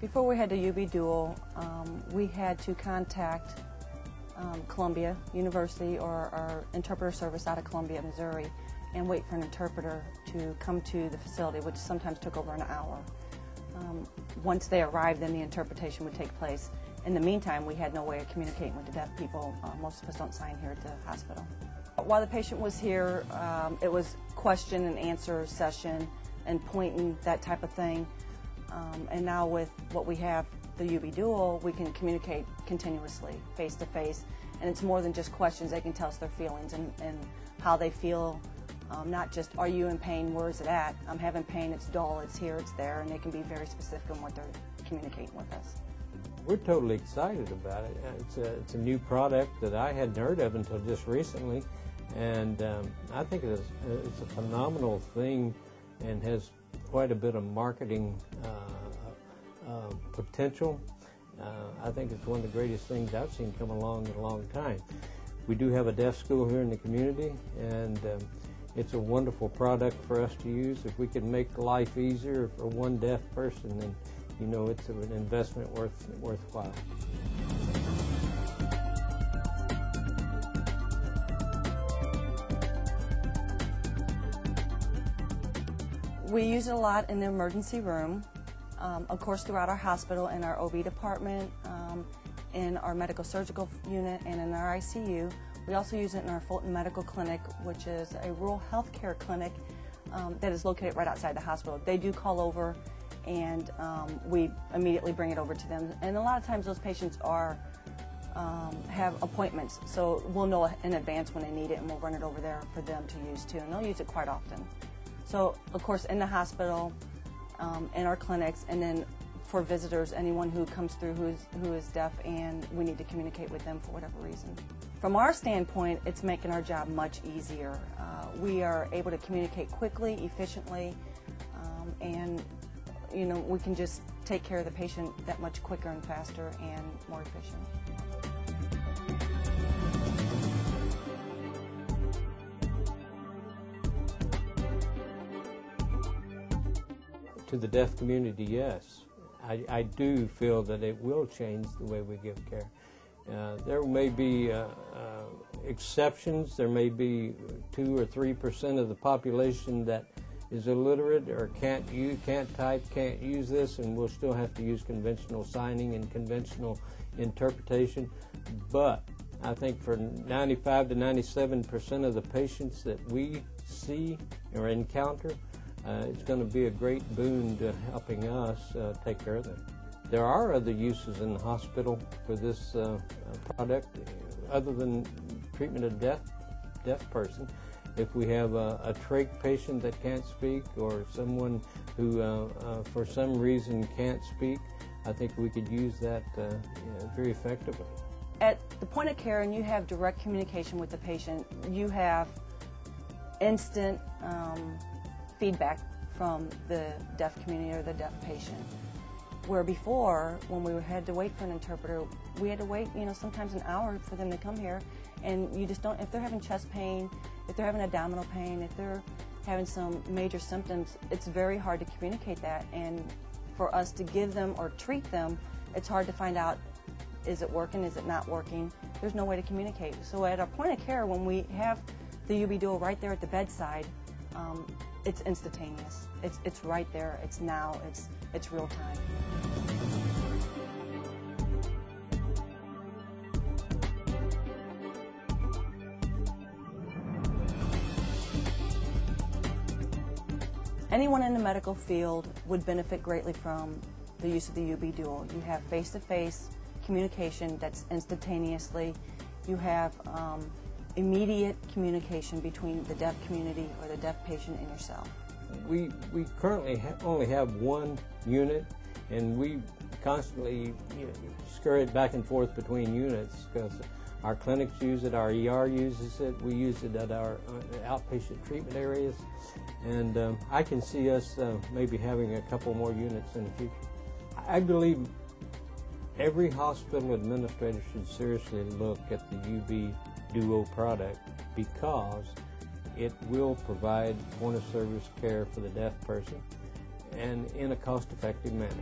Before we had the UbiDuo, we had to contact Columbia University or our interpreter service out of Columbia, Missouri, and wait for an interpreter to come to the facility, which sometimes took over an hour. Once they arrived, then the interpretation would take place. In the meantime, we had no way of communicating with the deaf people. Most of us don't sign here at the hospital. While the patient was here, it was question and answer session and pointing, that type of thing. And now with what we have, the UbiDuo, we can communicate continuously, face to face. And it's more than just questions. They can tell us their feelings and how they feel. Not just, are you in pain, where is it at? I'm having pain, it's dull, it's here, it's there, and they can be very specific on what they're communicating with us. We're totally excited about it. It's a new product that I hadn't heard of until just recently, and I think it's a phenomenal thing and has quite a bit of marketing potential. I think it's one of the greatest things I've seen come along in a long time. We do have a deaf school here in the community, and it's a wonderful product for us to use. If we can make life easier for one deaf person, then you know it's an investment worthwhile. We use it a lot in the emergency room, of course throughout our hospital, in our OB department, in our medical surgical unit, and in our ICU. We also use it in our Fulton Medical Clinic, which is a rural health care clinic that is located right outside the hospital. They do call over, and we immediately bring it over to them. And a lot of times those patients have appointments, so we'll know in advance when they need it, and we'll run it over there for them to use too, and they'll use it quite often. So, of course, in the hospital, in our clinics, and then for visitors, anyone who comes through who is deaf and we need to communicate with them for whatever reason. From our standpoint, it's making our job much easier. We are able to communicate quickly, efficiently, and you know, we can just take care of the patient that much quicker and faster and more efficient. To the deaf community, yes. I do feel that it will change the way we give care. There may be exceptions. There may be 2 or 3% of the population that is illiterate or can't type, can't use this, and we'll still have to use conventional signing and conventional interpretation. But I think for 95 to 97% of the patients that we see or encounter, it's going to be a great boon to helping us take care of them. There are other uses in the hospital for this product other than treatment of deaf person. If we have a trach patient that can't speak, or someone who for some reason can't speak, I think we could use that very effectively. At the point of care, and you have direct communication with the patient, you have instant feedback from the deaf community or the deaf patient. Where before, when we had to wait for an interpreter, we had to wait, you know, sometimes an hour for them to come here, and you just don't, if they're having chest pain, if they're having abdominal pain, if they're having some major symptoms, it's very hard to communicate that, and for us to give them or treat them, it's hard to find out, is it working, is it not working? There's no way to communicate. So at our point of care, when we have the UbiDuo right there at the bedside, it's instantaneous. It's right there. It's now. It's real time. Anyone in the medical field would benefit greatly from the use of the UbiDuo. You have face-to-face communication that's instantaneously. You have immediate communication between the deaf community or the deaf patient and yourself. We currently only have one unit, and we constantly scurry it back and forth between units because our clinics use it, our ER uses it, we use it at our outpatient treatment areas, and I can see us maybe having a couple more units in the future. I believe every hospital administrator should seriously look at the UbiDuo product because it will provide point-of-service care for the deaf person and in a cost-effective manner.